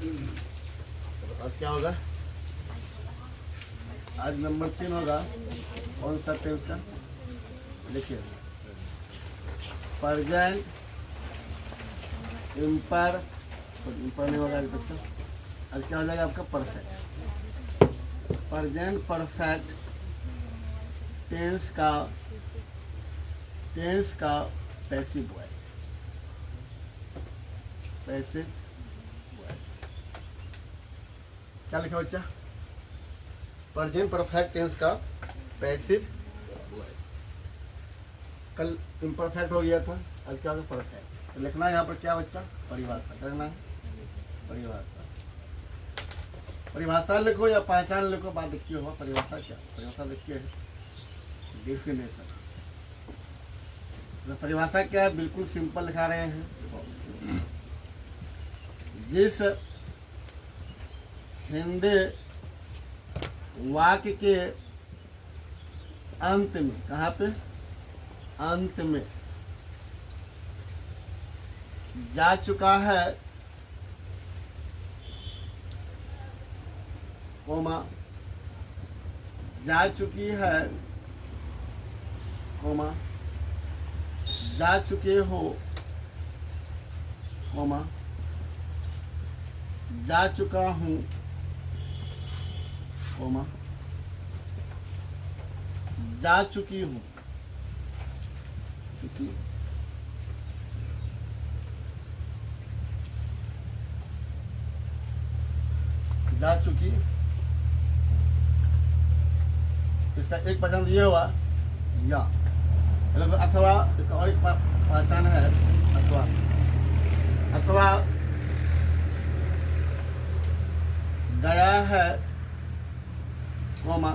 आज क्या होगा? आज नंबर 3 होगा। कौन सा टेंस का? देखिए, प्रेजेंट इम्पर नहीं होगा आज बच्चा। आज क्या हो जाएगा आपका? परफेक्ट। प्रेजेंट परफेक्ट टेंस का पैसिव वॉइस। पैसिव वॉइस क्या लिखा बच्चा? प्रेजेंट परफेक्ट टेंस का पैसिव वॉइस। कल इम्परफेक्ट हो गया था, आज क्या होगा? परफेक्ट। तो लिखना है यहाँ पर क्या बच्चा? परिभाषा करना है। परिभाषा लिखो या पहचान लिखो, बात देखिए होगा। परिभाषा क्या? परिभाषा देखिए, डेफिनेशन। तो परिभाषा क्या है? बिल्कुल सिंपल लिखा रहे हैं। जिस हिंदी वाक्य के अंत में, कहाँ पे? अंत में जा चुका है, कोमा, जा चुकी है, कोमा, जा चुके हो, कोमा, जा चुका हूँ, कोमा, जा चुकी हूँ, जा चुकी। इसका एक पहचान ये हुआ या, अथवा इसका और एक पहचान है अथवा। अथवा गया है, कोमा,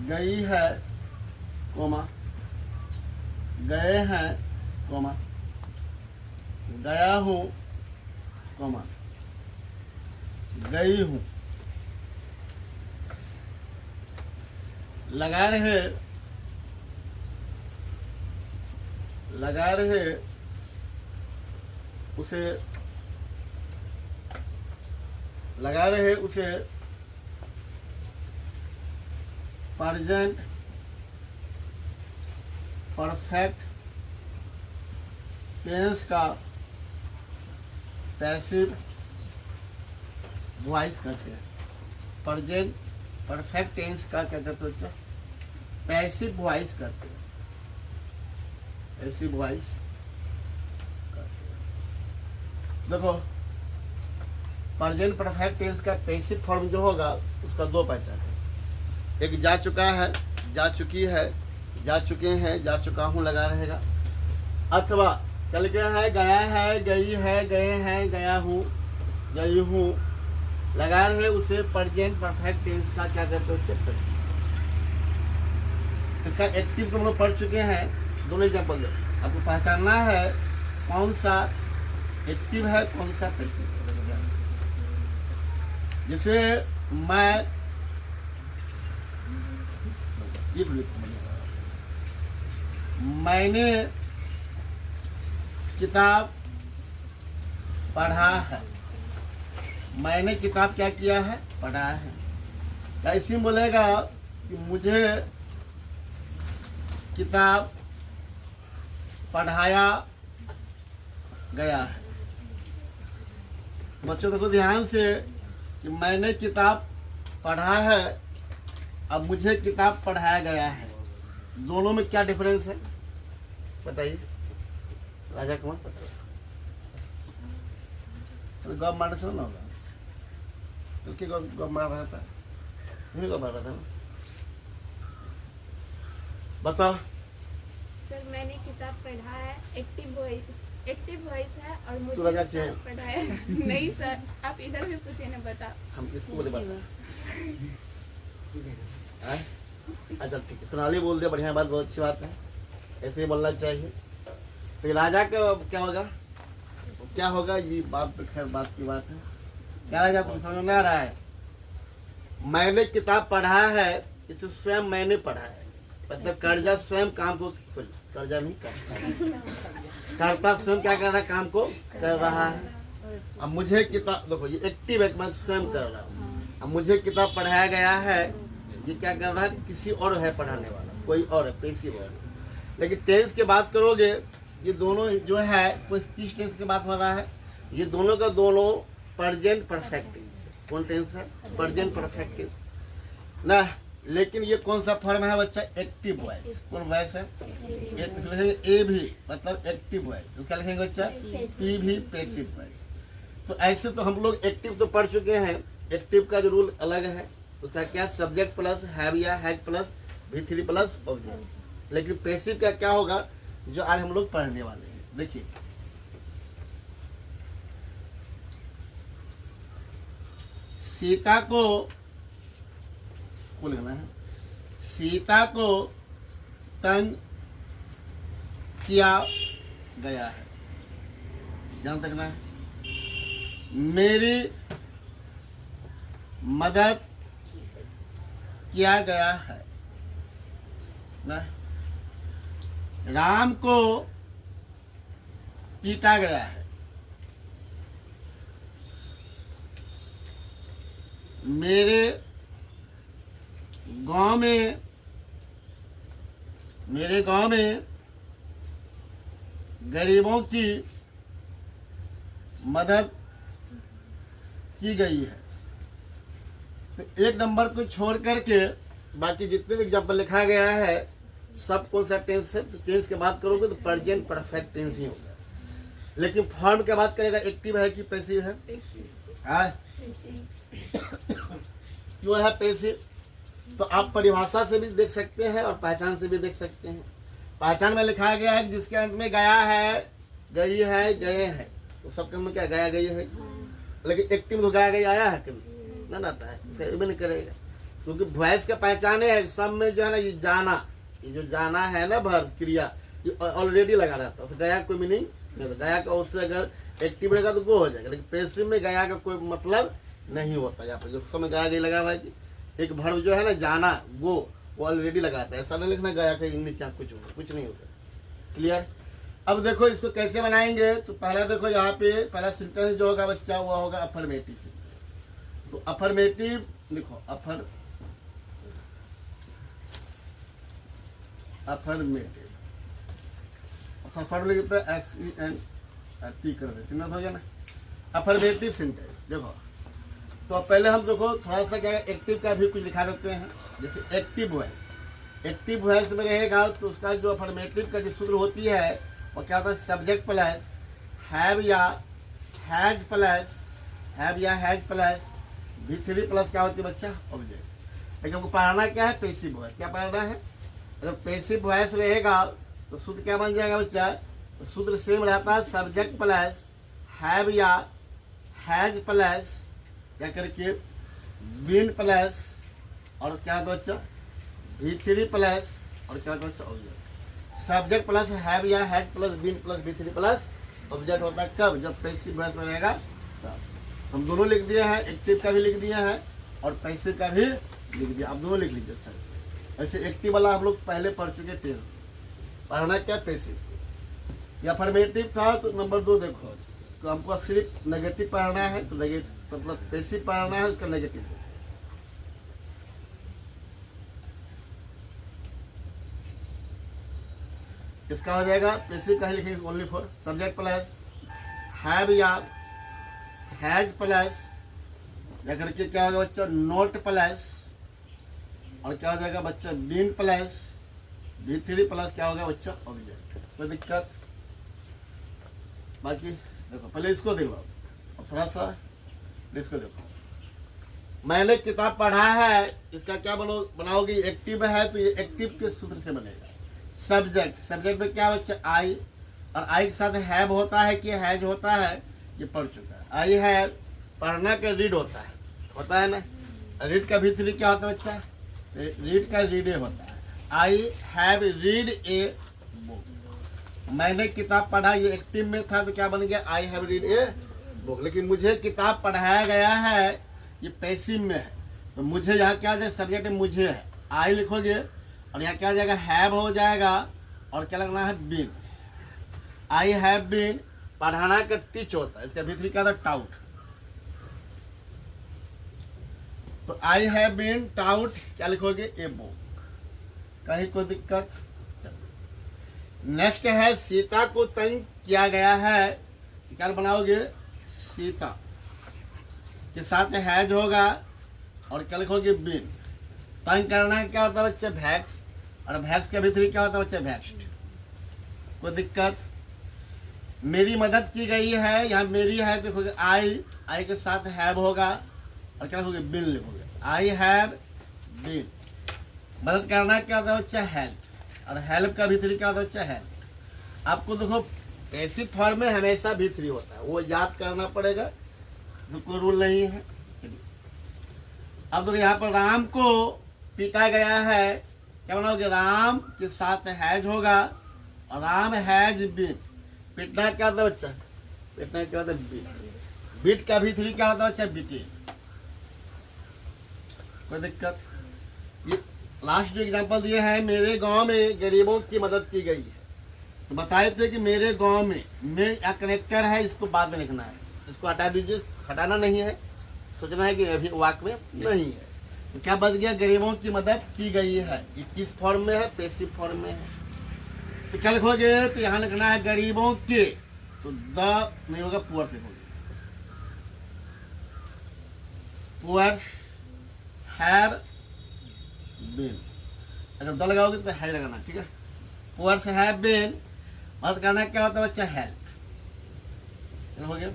गई है, कोमा, गए हैं, कोमा, गया हूँ, कोमा, गई हूँ। लगा रहे, लगा रहे उसे, लगा रहे उसे प्रेजेंट परफेक्ट टेंस का पैसिव वॉइस कहते हैं। प्रेजेंट परफेक्ट टेंस का क्या कहते हैं? पैसिव वॉइस कहते हैं। पैसिव वॉइस कहते हैं। देखो, प्रेजेंट परफेक्ट टेंस का पैसिव फॉर्म जो होगा उसका दो पहचान है। एक जा चुका है, जा चुकी है, जा चुके हैं, जा चुका हूँ लगा रहेगा। अथवा चल गया है, गया है, गई है, गए हैं, गया हूँ, गई हूँ, लगा रहे उसे प्रेजेंट परफेक्ट टेंस का क्या कहते हैं? इसका एक्टिव तो हम लोग पढ़ चुके हैं। दोनों एग्जाम्पल दो। आपको पहचानना है कौन सा एक्टिव है, कौन सा पैसिव है। जैसे मैं ये मैंने किताब पढ़ा है। मैंने किताब क्या किया है? पढ़ा है। ऐसे बोलेगा कि मुझे किताब पढ़ाया गया है। बच्चों देखो ध्यान से कि मैंने किताब पढ़ा है, अब मुझे किताब पढ़ाया गया है। दोनों में क्या डिफरेंस है बताइए राजा कुमार? तो गौ मारना चलो ना होगा, क्योंकि गौ मार रहा था, गौ मार रहा था ना। बताओ सर, मैंने किताब पढ़ा है, एक्टिव वॉइस है और मुझे किताब पढ़ाया नहीं सर, आप इधर भी पूछे ना, बता। हम इसको बोले बता। अच्छा ठीक है, सोनाली बोल दे, बढ़िया बात, बहुत अच्छी बात है, ऐसे ही बोलना चाहिए। तो राजा का क्या होगा? क्या होगा ये बात तो खैर बात की बात है। क्या राजा तुम समझ में आ रहा है? मैंने किताब पढ़ा है, इसे स्वयं मैंने पढ़ा है, मतलब कर्जा स्वयं काम को, कर्जा नहीं करता, स्वयं क्या कर रहा है? काम को कर रहा है। अब मुझे किताब देखो, ये एक्टिव है, मैं स्वयं कर रहा हूँ। अब मुझे किताब पढ़ाया गया है, ये क्या कर रहा है, किसी और है पढ़ाने वाला, कोई और है, पैसिव है। लेकिन टेंस की बात करोगे, ये दोनों जो है कोई किस टेंस की बात हो रहा है, ये दोनों का दोनों प्रेजेंट परफेक्ट टेंस। कौन टेंस है? प्रेजेंट परफेक्ट टेंस ना। लेकिन ये कौन सा फॉर्म है बच्चा? Active voice. कौन वॉइस है? ए भी मतलब एक्टिव वॉइस, तो क्या लिखेंगे बच्चा? सी भी पैसिव वॉइस। तो ऐसे तो हम लोग एक्टिव तो पढ़ चुके हैं। एक्टिव का जो रूल अलग है, उसका क्या? सब्जेक्ट प्लस हैव या has plus V3 plus object. लेकिन पैसिव का क्या होगा, जो आज हम लोग पढ़ने वाले हैं। देखिए, सीता को लिखना है, सीता को तंग किया गया है, ध्यान रखना है। मेरी मदद किया गया है ना। राम को पीटा गया है। मेरे गांव में गरीबों की मदद की गई है। तो एक नंबर को छोड़ करके बाकी जितने भी एग्जाम्पल लिखा गया है सब कौन सा टेंस है? तो टेंस की बात करोगे तो प्रेजेंट परफेक्ट टेंस ही होगा। लेकिन फॉर्म की बात करेगा, एक्टिव है कि पैसिव है? क्यों है पैसिव? तो आप परिभाषा से भी देख सकते हैं और पहचान से भी देख सकते हैं। पहचान में लिखा गया है जिसके अंत में गया है, गई है, गए हैं, तो सबके अंत में क्या? गया गई है। लेकिन एक्टिव तो गया गई आया है कभी? नहीं आता है, इसे भी नहीं करेगा, क्योंकि वॉइस का पहचाने है। सब में जो है ना, ये जाना, ये जो जाना है ना वर्ब क्रिया, ये ऑलरेडी लगा रहता है। तो गया कोई मीनिंग नहीं, तो गया का उससे अगर एक्टिव रहेगा तो गो हो जाएगा। लेकिन पैसिव में गया का कोई मतलब नहीं होता। यहाँ पर जो समय गया गई लगा हुआ है, एक वर्ब जो है ना जाना, गो, वो ऑलरेडी लगाता है। ऐसा नहीं लिखना गया का नीचे कुछ नहीं होगा। क्लियर? अब देखो इसको कैसे बनाएंगे। तो पहला देखो, यहाँ पे पहला सेंटेंस जो होगा बच्चा वो होगा अफर्मेटिव। तो अफर्मेटिव लिखो, अफर्मेटिव लिखते हैं SENT कर देते हो गया ना। अफर्मेटिव सेंटेंस देखो, तो पहले हम देखो थोड़ा सा क्या एक्टिव का भी कुछ लिखा देते हैं। जैसे एक्टिव वॉइस, एक्टिव वॉइस में रहेगा तो उसका जो अफर्मेटिव का जो सूत्र होती है वो क्या होता है? सब्जेक्ट प्लस हैव या हैज प्लस V3 प्लस क्या होती है बच्चा? ऑब्जेक्ट। लेकिन हमको पढ़ना क्या है? Passive voice. क्या पढ़ना है? अगर पैसिव वॉइस रहेगा तो सूत्र क्या बन जाएगा बच्चा? तो सूत्र सेम रहता है, सब्जेक्ट प्लस हैव या हैज प्लस क्या करके बीन प्लस और क्या होता बच्चा? V3 प्लस और क्या होता बच्चा? ऑब्जेक्ट। सब्जेक्ट प्लस हैव या has plus been plus V3 plus object होता है कब? जब पैसिव वॉइस में रहेगा तब। हम दोनों लिख दिए हैं, एक्टिव का भी लिख दिया है और पैसिव का भी लिख दिया। आप दोनों लिख लीजिए। अच्छा, ऐसे एक्टिव वाला हम लोग पहले पढ़ चुके थे। पढ़ना क्या? पैसिव। या अफर्मेटिव था तो नंबर 2 देखो, तो हमको सिर्फ नेगेटिव पढ़ना है, तो नेगेटिव मतलब पैसिव पढ़ना है, उसका नेगेटिव। इसका हो जाएगा पैसिव का ही लिखेंगे only for subject plus have या हैज प्लस या करके क्या होगा बच्चा? नोट प्लस और क्या हो जाएगा बच्चा? बीन प्लस V3 प्लस क्या होगा बच्चा? ऑब्जेक्ट। कोई दिक्कत? बाकी देखो, पहले इसको देखो और थोड़ा सा इसको देखो। मैंने किताब पढ़ा है, इसका क्या बनाओगे? एक्टिव है तो ये एक्टिव के सूत्र से बनेगा। सब्जेक्ट में क्या बच्चा? आई, और आई के साथ हैव होता है कि हैज होता है, ये पढ़ चुका है। आई हैव पढ़ना का रीड होता है ना। रीड का V3 क्या होता है बच्चा? रीड का रीड ए होता है। I have read a book. मैंने किताब पढ़ा, ये एक्टिव में था तो क्या बन गया? I have read a book. लेकिन मुझे किताब पढ़ाया गया है, ये पैसिव में है। तो मुझे यहाँ क्या जाएगा? सब्जेक्ट में मुझे है, आई लिखोगे और यहाँ क्या जाएगा? हैव हो जाएगा और क्या लगना है? बीन। आई हैव बीन पढ़ाना का टीच होता है, इसका भीतरी क्या था टाउट। तो आई हैव बीन टाउट क्या लिखोगे ए बुक, कहीं कोई दिक्कत। नेक्स्ट है सीता को तंग किया गया है, क्या बनाओगे सीता के साथ हैज होगा और क्या लिखोगे बीन। तंग करना क्या होता है बच्चे भैक्स, और भैक्स के भीतरी क्या होता है बच्चे भैक्स्ड, कोई दिक्कत। मेरी मदद की गई है, यहाँ मेरी है तो लिखोगे आई के साथ हैव होगा और क्या लिखोगे बीन लिखोगे, आई हैव बीन। मदद करना क्या होता है बच्चा हेल्प, और हेल्प का भीतरी क्या होता है बच्चा हेल्प। आपको देखो पैसिव फॉर्म में हमेशा भीतरी होता है, वो याद करना पड़ेगा, कोई रूल नहीं है। अब देखो यहाँ पर राम को पीटा गया है, क्या बनाओगे राम के साथ हैज होगा और राम हैज बीन। पीटना क्या होता है बच्चा, पीटना क्या होता है बीट। बीट का भीतरी क्या होता है बच्चा बीटिंग, कोई दिक्कत। ये लास्ट जो एग्जांपल दिए हैं, मेरे गांव में गरीबों की मदद की गई है, तो बताए थे कि मेरे गांव में या कनेक्टर है, इसको बाद में लिखना है, इसको हटा दीजिए, हटाना नहीं है, सोचना है कि अभी वाक्य में नहीं है। तो क्या बच गया गरीबों की मदद की गई है, ये किस फॉर्म में है पैसिव फॉर्म में है। तो क्या लिखोगे, तो यहाँ लिखना है गरीबों के, तो द नहीं होगा पुअर से होगा, पुअर हैव बीन। अगर द लगाओगे तो हैज लगाना, ठीक है। पुअर से हैव बीन मदद करना क्या होता है बच्चा हेल्प, हो गया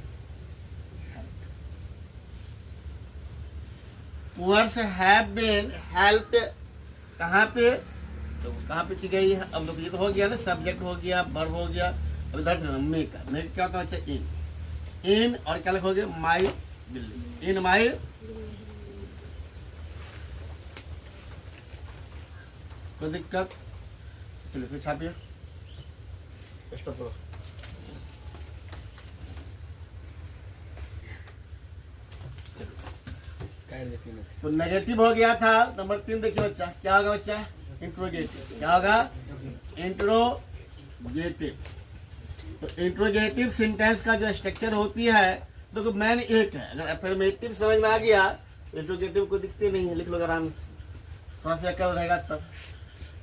पुअर से हैव बीन हेल्प कहाँ पे, तो कहाँ पे की गई है। अब लोग ये तो हो गया ना, सब्जेक्ट हो गया, वर्ब हो गया, अब इधर मेक क्या होता है बच्चा इन और क्या लिखोगे माई बिल्डिंग, इन माई। कोई दिक्कत, चलिए फिर छापिए, स्टॉप करो। तो नेगेटिव हो गया था, नंबर 3 देखिए बच्चा, क्या होगा बच्चा इंट्रोगेटिव, क्या होगा इंट्रोगेटिव। तो इंट्रोगेटिव सेंटेंस का जो स्ट्रक्चर होती है, देखो मैन एक है, अगर अफर्मेटिव समझ में आ गया इंट्रोगेटिव को दिखते नहीं है, लिख लो आराम से अकल रहेगा तब।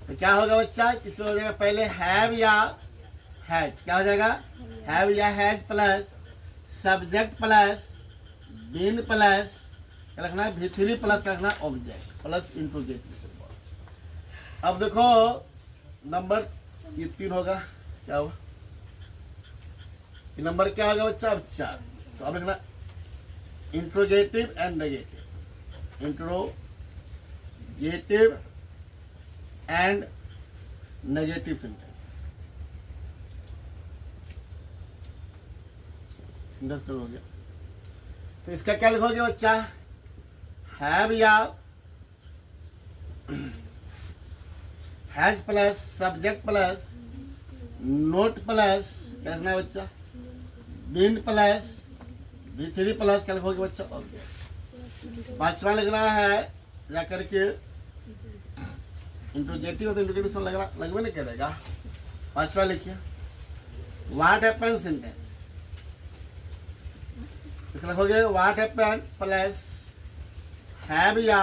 तो क्या होगा बच्चा, किसमें हो जाएगा पहले हैव या हैज, क्या हो जाएगा हैव या has plus subject plus been plus क्या रखना है भीतरी प्लस क्या रखना ऑब्जेक्ट प्लस इंट्रोगेटिव। अब देखो नंबर ये 3 होगा, क्या होगा ये नंबर क्या होगा बच्चा, अब 4। तो अब लिखना interrogative and negative, interrogative and negative sentence. हो गया, तो इसका क्या लिखोगे बच्चा, हैव या has plus subject plus not plus क्या लिखना है बच्चा बीन प्लस B3 प्लस क्या लिखोगे बच्चा ऑब्जेक्ट। 5वां लिखना है जाकर के इंट्रोगेटिव तो इंट्रोगेटिव लगभग नहीं करेगा। 5वां लिखिए व्हाट हैपन सेंटेंस, लिखोगे व्हाट हैपन प्लस हैव या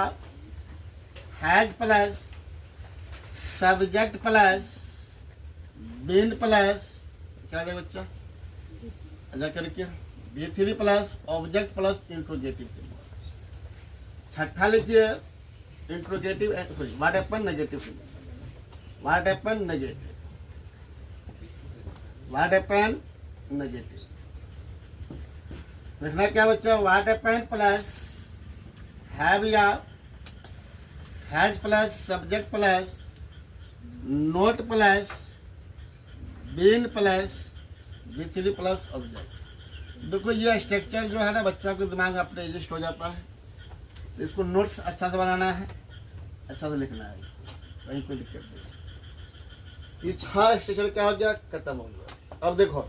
has plus subject plus been plus क्या आ जाएगा बच्चा ऐसा करके B3 plus object plus interrogative. 6ठा लिखिए interrogative sorry what happen negative, what happen negative, what happen negative. लिखना क्या बच्चा व्हाट हैपन प्लस हैव या has plus subject plus not plus been plus B3 plus object. देखो ये structure जो है ना बच्चा के दिमाग में अपने एडजस्ट हो जाता है, तो इसको नोट्स अच्छा से बनाना है, अच्छा से लिखना है, वही कोई दिक्कत नहीं। ये 6 स्ट्रक्चर क्या हो गया खत्म हो गया। अब देखो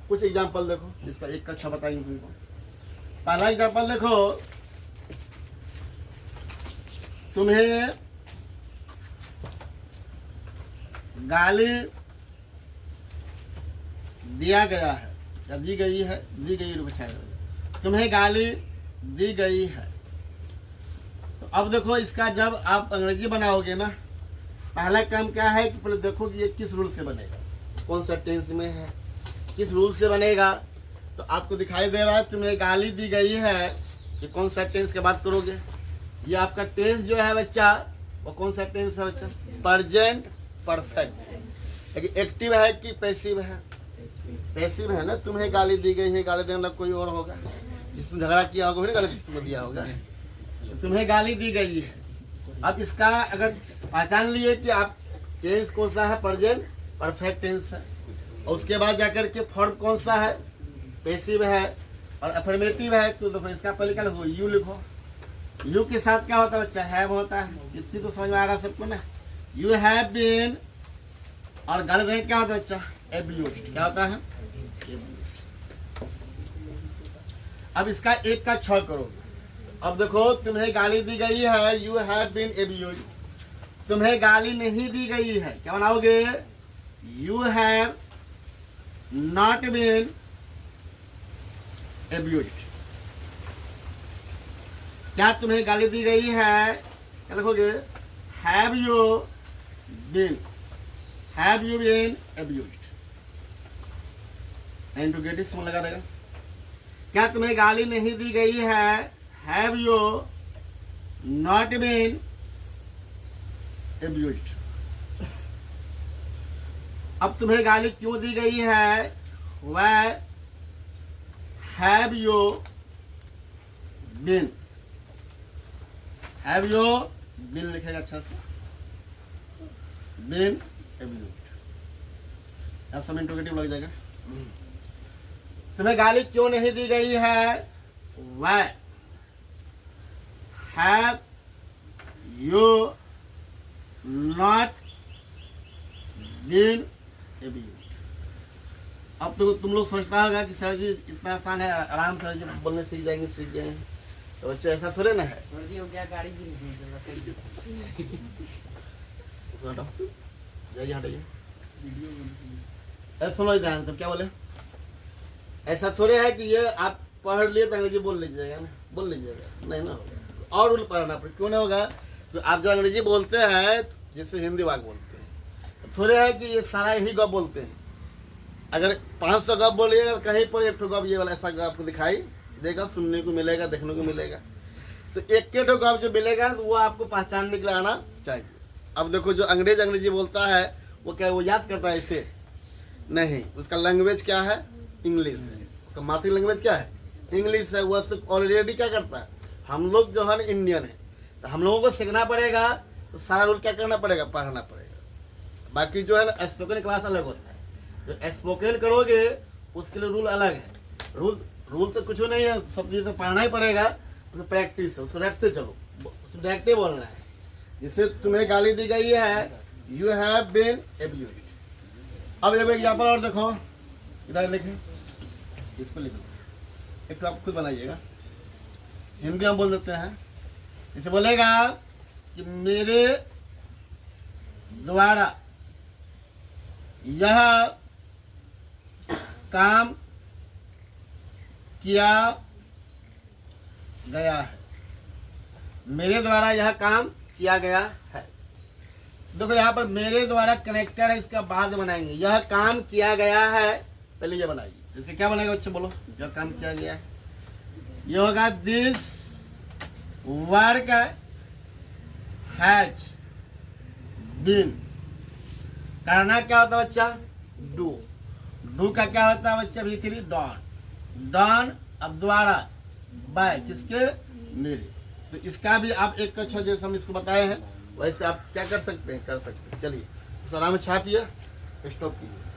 कुछ एग्जाम्पल देखो जिसका एक अच्छा बताएंगे तुमको। पहला एग्जाम्पल देखो, तुम्हें गाली दिया गया है, या दी गई है, दी गई रूप अच्छा, तुम्हें गाली दी गई है। तो अब देखो इसका जब आप अंग्रेजी बनाओगे ना, पहला काम क्या है कि पहले देखो कि ये किस रूल से बनेगा, कौन सा टेंस में है, किस रूल से बनेगा। तो आपको दिखाई दे रहा है तुम्हें गाली दी गई है, ये कौन सा टेंस की बात करोगे। ये आपका टेंस जो है बच्चा, वो कौन सा टेंस है बच्चा, प्रेजेंट परफेक्ट। लेकिन एक्टिव है कि पैसिव है, पैसिव है ना। तुम्हें गाली दी गई है, गाली देने वाला कोई और होगा, जिसने झगड़ा किया होगा गाली किसको दिया होगा। तुम्हें गाली दी गई है। अब इसका अगर पहचान लिए कि आप टेंस कौन सा है, प्रेजेंट परफेक्ट टेंस है, और उसके बाद जाकर के फॉर्म कौन सा है, पैसिव है और अफर्मेटिव है, तो देखो इसका पहले क्या लिखो, यू लिखो। यू के साथ क्या होता है बच्चा, हैव होता है। इतनी तो समझ में आ रहा है सबको ना। यू हैव बीन, और गाली देने क्या होता है बच्चा, एब्यूज्ड। क्या होता है, अब इसका एक का 6 करोगे। अब देखो तुम्हें गाली दी गई है, यू हैव बीन एब्यूज्ड। तुम्हें गाली नहीं दी गई है, क्या बनाओगे, you have not been abused. क्या तुम्हें गाली दी गई है, क्या लिखोगे, have you been, have you been abused. Interrogative समझ लगा देगा। क्या तुम्हें गाली नहीं दी गई है, have you not been abused. अब तुम्हें गाली क्यों दी गई है, वह have you been, have you been लिखेगा अच्छा से, बीन एब्यूज्ड। अब सब इंट्रोगेटिव लग जाएगा। तुम्हें गाली क्यों नहीं दी गई है, वह have you not been abused. अब तो तुम लोग सोचता होगा कि सर जी इतना आसान है, आराम से जब बोलने सीख जाएंगे, सीख जाएंगे। तो बच्चे ऐसा थोड़े ना है। हो गया गाड़ी हटाइए, सुनो ध्यान से, क्या बोले, ऐसा थोड़े है कि ये आप पढ़ लिए तो अंग्रेजी बोल लीजिएगा ना, बोल लीजिएगा, नहीं ना, और रूल पढ़ना पड़े। क्यों नहीं होगा, तो आप जो अंग्रेजी बोलते हैं जैसे हिंदी वाक बोलते हैं, थोड़े है कि ये सारा यही गप बोलते हैं। अगर 500 गप बोलिएगा, कहीं पर एक गप ये वाला ऐसा गप आपको दिखाई देगा, सुनने को मिलेगा, देखने को मिलेगा। तो एक के गप जो मिलेगा तो वो आपको पहचानने के लिए आना चाहिए। अब देखो जो अंग्रेजी बोलता है वो क्या, वो याद करता है इसे नहीं, उसका लैंग्वेज क्या है, इंग्लिश है। उसका मातृ लैंग्वेज क्या है, इंग्लिश है। वह सिर्फ ऑलरेडी क्या करता है, हम लोग जो है ना इंडियन है, तो हम लोगों को सीखना पड़ेगा, तो सारा रूल क्या करना पड़ेगा, पढ़ना पड़ेगा। बाकी जो है ना स्पोकन क्लास अलग होता है, जो स्पोकन करोगे उसके लिए रूल अलग है। रूल तो कुछ नहीं है, सब चीज़ तो पढ़ना ही पड़ेगा, उसमें प्रैक्टिस है, उसको रटते चलो, उसको डायरेक्टली बोलना है। जिससे तुम्हें गाली दी गई है, यू हैव बीन एब्यूज्ड। अब एक एग्जाम्पल और देखो, इधर लिखे, इसको लिखो, एक तो आप खुद बनाइएगा, हिंदी हम बोल देते हैं। इसे बोलेगा कि मेरे द्वारा यह काम किया गया है, मेरे द्वारा यह काम किया गया है। देखो यहाँ पर मेरे द्वारा कनेक्टेड है, इसका बाद बनाएंगे, यह काम किया गया है, पहले ये बनाइए। इसके क्या बनाएगा बच्चे, बोलो, यह काम किया गया है, ये होगा दिस वर्क हैज बीन। करना क्या होता है बच्चा, डू का क्या होता है बच्चा, भी डॉन। अब द्वारा बाय किसके, मेरे। तो इसका भी आप एक कक्षा जैसे हम इसको बताए हैं वैसे आप क्या कर सकते हैं, कर सकते हैं। चलिए इसको आराम से छापिए, स्टॉप कीजिए।